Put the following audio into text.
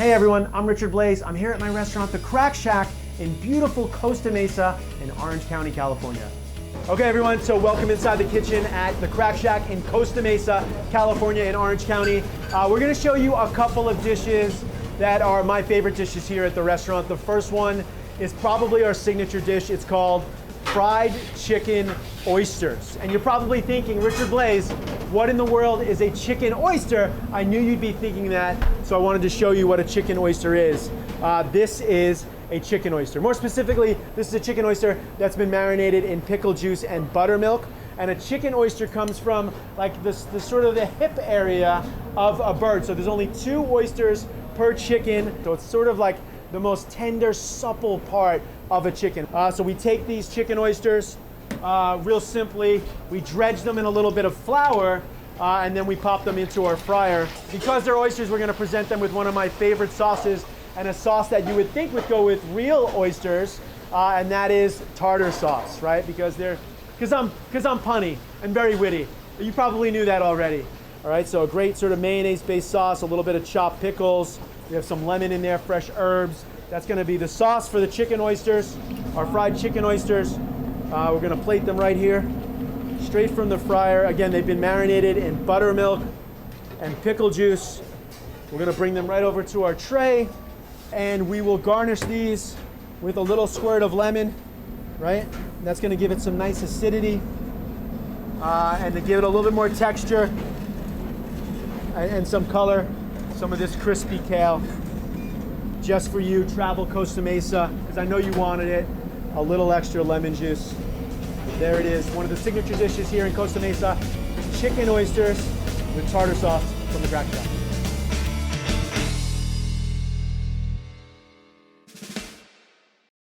Hey everyone, I'm Richard Blais. I'm here at my restaurant, The Crack Shack, in beautiful Costa Mesa in Orange County, California. Okay everyone, so welcome inside the kitchen at The Crack Shack in Costa Mesa, California in Orange County. We're gonna show you a couple of dishes that are my favorite dishes here at the restaurant. The first one is probably our signature dish. It's called fried chicken oysters. And you're probably thinking, Richard Blais, what in the world is a chicken oyster? I knew you'd be thinking that, so I wanted to show you what a chicken oyster is. This is a chicken oyster. More specifically, this is a chicken oyster that's been marinated in pickle juice and buttermilk. And a chicken oyster comes from like the sort of the hip area of a bird. So there's only 2 oysters per chicken. So it's sort of like the most tender, supple part of a chicken. So we take these chicken oysters, real simply, we dredge them in a little bit of flour, and then we pop them into our fryer. Because they're oysters, we're gonna present them with one of my favorite sauces, and a sauce that you would think would go with real oysters, and that is tartar sauce, right? Because I'm punny and very witty. You probably knew that already. All right, so a great sort of mayonnaise-based sauce, a little bit of chopped pickles. We have some lemon in there, fresh herbs. That's gonna be the sauce for the chicken oysters, our fried chicken oysters. We're gonna plate them right here, straight from the fryer. Again, they've been marinated in buttermilk and pickle juice. We're gonna bring them right over to our tray, and we will garnish these with a little squirt of lemon, right? That's gonna give it some nice acidity, and to give it a little bit more texture and some color, some of this crispy kale. Just for you, travel Costa Mesa, because I know you wanted it. A little extra lemon juice. There it is, one of the signature dishes here in Costa Mesa, chicken oysters with tartar sauce from the Crack Shack.